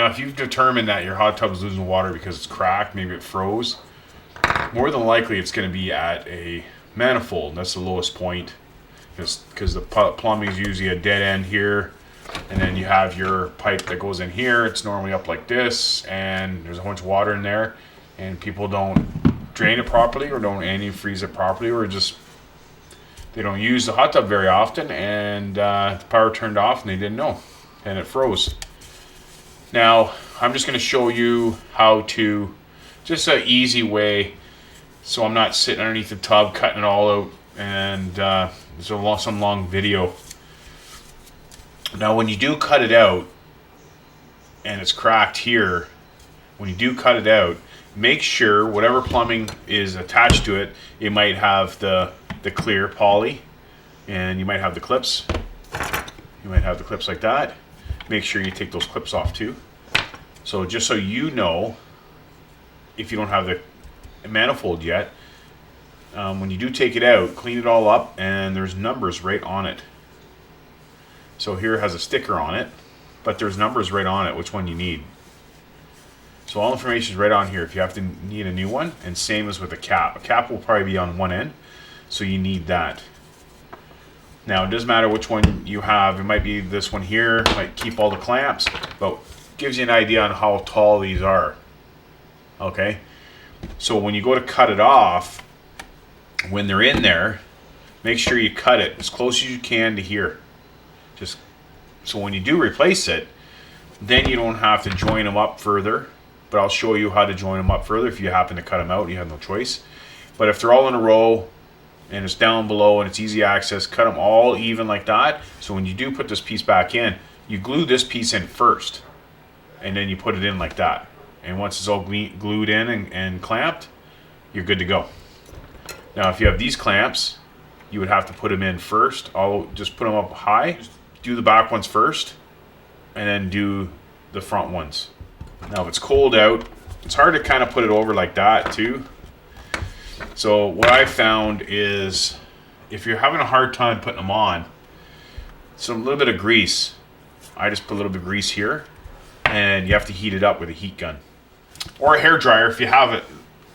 Now, if you've determined that your hot tub is losing water because it's cracked, maybe it froze, more than likely it's going to be at a manifold. That's the lowest point, because the plumbing is usually a dead end here, and then you have your pipe that goes in here. It's normally up like this, and there's a bunch of water in there, and people don't drain it properly, or don't antifreeze it properly, or just they don't use the hot tub very often, and the power turned off and they didn't know, and it froze. Now, I'm just going to show you how to, just an easy way, so I'm not sitting underneath the tub cutting it all out, and it's some long video. Now, when you do cut it out, and it's cracked here, when you do cut it out, make sure whatever plumbing is attached to it, it might have the clear poly, and you might have the clips. You might have the clips like that. Make sure you take those clips off too. So just so you know, if you don't have the manifold yet, when you do take it out, clean it all up, and there's numbers right on it. So here it has a sticker on it, but there's numbers right on it, which one you need. So all information is right on here if you have to need a new one, and same as with a cap. A cap will probably be on one end, so you need that. Now, it doesn't matter which one you have. It might be this one here, might keep all the clamps, but gives you an idea on how tall these are. Okay? So when you go to cut it off, when they're in there, make sure you cut it as close as you can to here. Just so when you do replace it, then you don't have to join them up further. But I'll show you how to join them up further if you happen to cut them out. You have no choice. But if they're all in a row, and it's down below and it's easy access, cut them all even like that. So when you do put this piece back in, you glue this piece in first, and then you put it in like that. And once it's all glued in and clamped, you're good to go. Now, if you have these clamps, you would have to put them in first. I'll just put them up high. Just do the back ones first, and then do the front ones. Now, if it's cold out, it's hard to kind of put it over like that too. So what I found is, if you're having a hard time putting them on, a little bit of grease. I just put a little bit of grease here, and you have to heat it up with a heat gun. Or a hair dryer if you have it.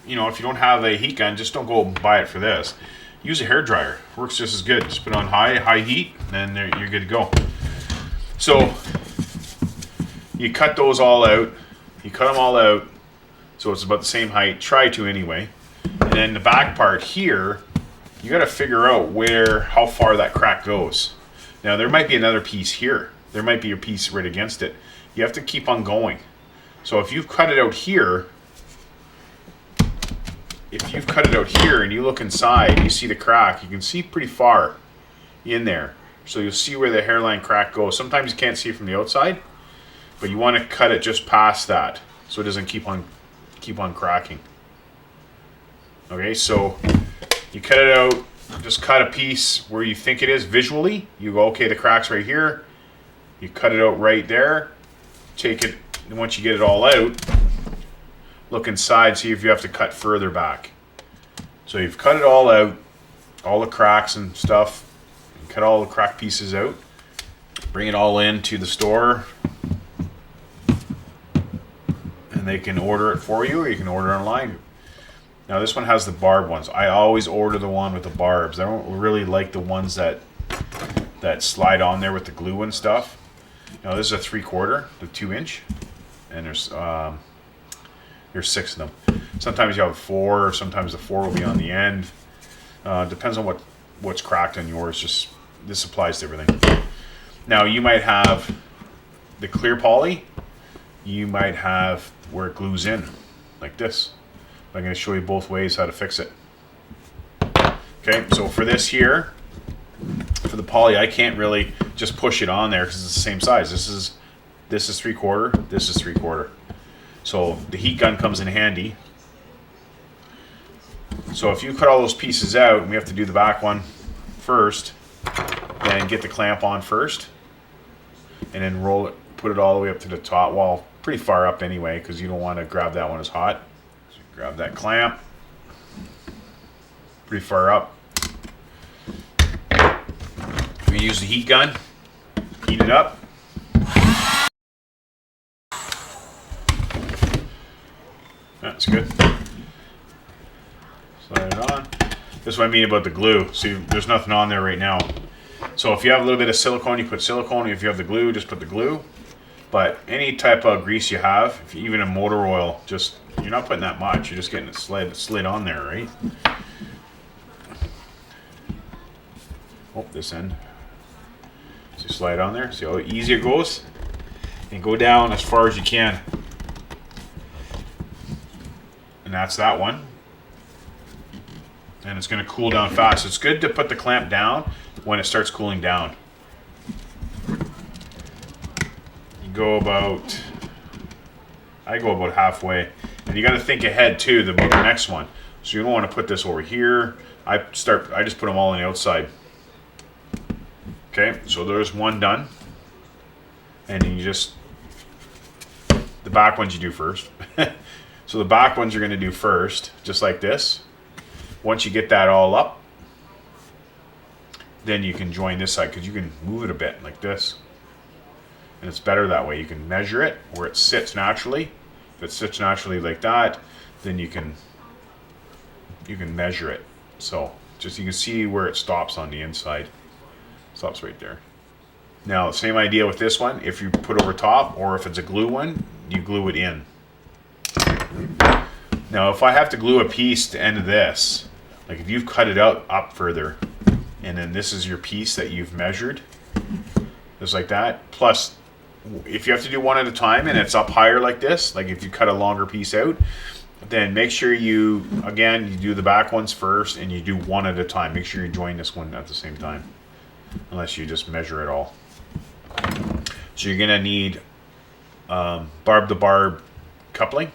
You know, if you don't have a heat gun, just don't go buy it for this. Use a hair dryer. Works just as good. Just put it on high heat, and then you're good to go. So you cut those all out. You cut them all out so it's about the same height. Try to anyway. And then the back part here, you got to figure out how far that crack goes. Now, there might be another piece here. There might be a piece right against it. You have to keep on going. So if you've cut it out here, and you look inside, you see the crack, you can see pretty far in there. So you'll see where the hairline crack goes. Sometimes you can't see it from the outside, but you want to cut it just past that so it doesn't keep on cracking. Okay, so you cut it out, just cut a piece where you think it is visually. You go, okay, the crack's right here. You cut it out right there. Take it, and once you get it all out, look inside, see if you have to cut further back. So you've cut it all out, all the cracks and stuff, and cut all the crack pieces out. Bring it all into the store, and they can order it for you, or you can order it online. Now, this one has the barb ones. I always order the one with the barbs. I don't really like the ones that slide on there with the glue and stuff. Now, this is a 3/4, the 2-inch, and there's 6 of them. Sometimes you have 4, or sometimes the 4 will be on the end. Depends on what's cracked on yours. Just this applies to everything. Now, you might have the clear poly. You might have where it glues in, like this. I'm going to show you both ways how to fix it. Okay, so for this here, for the poly, I can't really just push it on there because it's the same size. This is 3/4, this is 3/4. So the heat gun comes in handy. So if you cut all those pieces out, and we have to do the back one first, then get the clamp on first, and then roll it, put it all the way up to the top. Well, pretty far up anyway, because you don't want to grab that one as hot. Grab that clamp, pretty far up. We use the heat gun, heat it up. That's good. Slide it on. This is what I mean about the glue. See, there's nothing on there right now. So if you have a little bit of silicone, you put silicone. If you have the glue, just put the glue. But any type of grease you have, if even a motor oil, just you're not putting that much. You're just getting it slid on there, right? Oh, this end. So slide on there. See how easy it goes? And go down as far as you can. And that's that one. And it's going to cool down fast. It's good to put the clamp down when it starts cooling down. You go about, I go about halfway. And you got to think ahead too about the next one. So you don't want to put this over here. I just put them all on the outside. Okay, so there's one done. And you just, the back ones you do first. So the back ones you're going to do first, just like this. Once you get that all up, then you can join this side because you can move it a bit like this. And it's better that way. You can measure it where it sits naturally. If it sits naturally like that, then you can measure it. So just you can see where it stops on the inside. Stops right there. Now, same idea with this one. If you put over top, or if it's a glue one, you glue it in. Now, if I have to glue a piece to end of this, like if you've cut it out up further, and then this is your piece that you've measured, just like that. Plus, if you have to do one at a time and it's up higher like this, like if you cut a longer piece out, then make sure you do the back ones first and you do one at a time. Make sure you join this one at the same time, unless you just measure it all. So you're gonna need barb to barb coupling.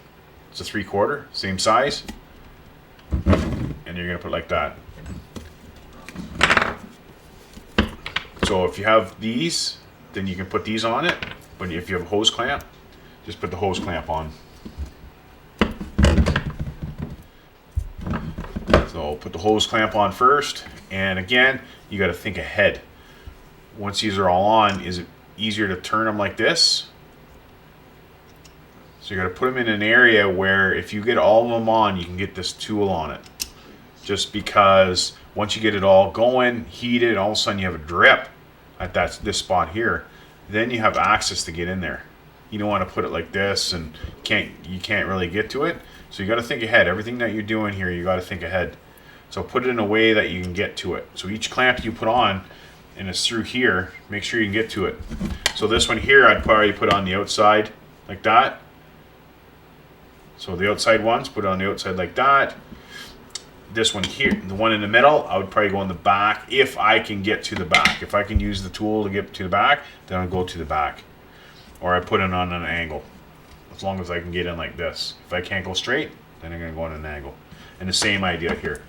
It's a 3/4, same size. And you're gonna put like that. So if you have these, then you can put these on it. But if you have a hose clamp, just put the hose clamp on. So put the hose clamp on first. And again, you gotta think ahead. Once these are all on, is it easier to turn them like this? So you got to put them in an area where if you get all of them on, you can get this tool on it. Just because once you get it all going, heated, all of a sudden you have a drip at this spot here. Then you have access to get in there. You don't want to put it like this and you can't really get to it. So you got to think ahead. Everything that you're doing here, you got to think ahead. So put it in a way that you can get to it. So each clamp you put on, and it's through here, make sure you can get to it. So this one here, I'd probably put on the outside like that. So the outside ones, put it on the outside like that. This one here, the one in the middle, I would probably go in the back if I can get to the back. If I can use the tool to get to the back, then I'll go to the back. Or I put it on an angle, as long as I can get in like this. If I can't go straight, then I'm gonna go on an angle. And the same idea here.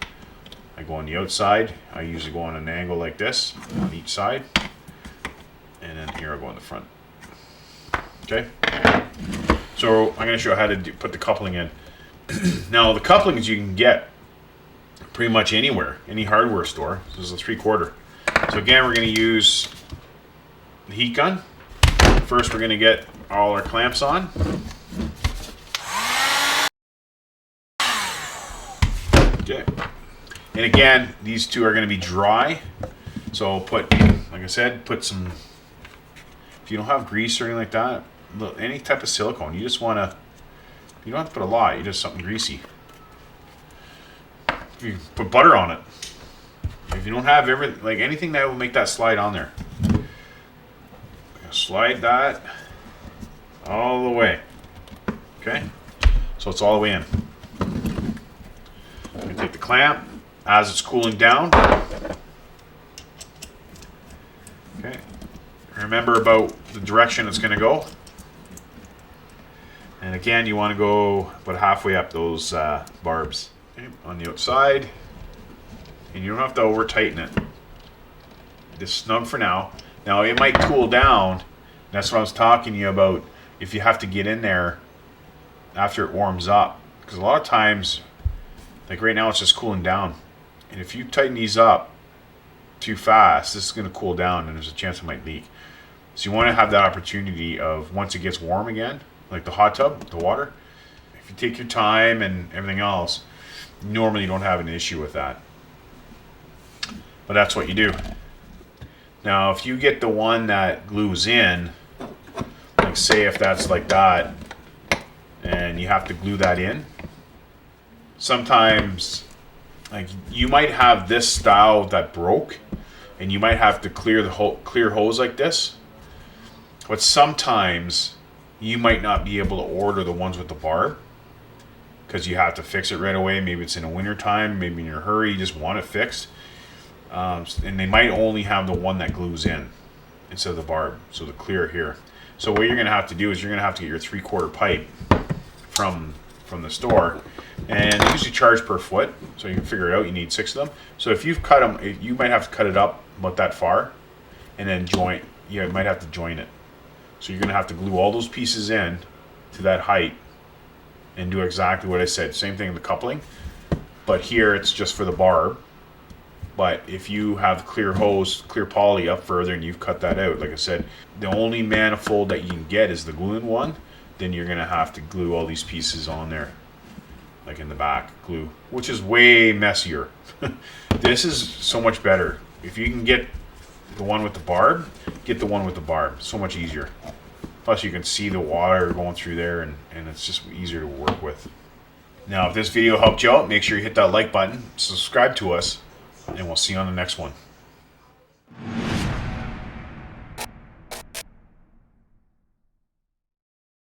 I go on the outside, I usually go on an angle like this, on each side. And then here I go in the front. Okay? So I'm going to show you how to put the coupling in. Now the couplings you can get pretty much anywhere, any hardware store. This is a 3/4. So again, we're going to use the heat gun. First, we're going to get all our clamps on. Okay. And again, these two are going to be dry. So put, like I said, put some, if you don't have grease or anything like that, any type of silicone, you just want to, you don't have to put a lot, you just something greasy. You put butter on it. If you don't have like anything that will make that slide on there. Slide that all the way. Okay? So it's all the way in. I'm going to take the clamp as it's cooling down. Okay. Remember about the direction it's going to go. And again, you want to go about halfway up those barbs. Okay, on the outside. And you don't have to over tighten it. Just snug for now. Now it might cool down. That's what I was talking to you about. If you have to get in there after it warms up. Because a lot of times, like right now it's just cooling down. And if you tighten these up too fast, this is going to cool down and there's a chance it might leak. So you want to have that opportunity of once it gets warm again, like the hot tub, the water, If you take your time and everything else, normally you don't have an issue with that. But that's what you do. Now, if you get the one that glues in, like say if that's like that, and you have to glue that in, sometimes like you might have this style that broke, and you might have to clear the clear hose like this. But sometimes you might not be able to order the ones with the barb because you have to fix it right away. Maybe it's in the winter time, maybe in your hurry, you just want it fixed. And they might only have the one that glues in instead of the barb, so the clear here. So what you're going to have to do is you're going to have to get your 3/4 pipe from the store, and they usually charge per foot, so you can figure it out. You need 6 of them. So if you've cut them, you might have to cut it up about that far, and then join. You might have to join it. So you're going to have to glue all those pieces in to that height, and do exactly what I said. Same thing in the coupling, but here it's just for the barb. But if you have clear hose, clear poly up further, and you've cut that out, like I said, the only manifold that you can get is the glue-in one. Then you're gonna have to glue all these pieces on there, like in the back, glue, which is way messier. This is so much better. If you can get the one with the barb, get the one with the barb. So much easier. Plus you can see the water going through there, and it's just easier to work with. Now, if this video helped you out, make sure you hit that like button, subscribe to us, and we'll see you on the next one.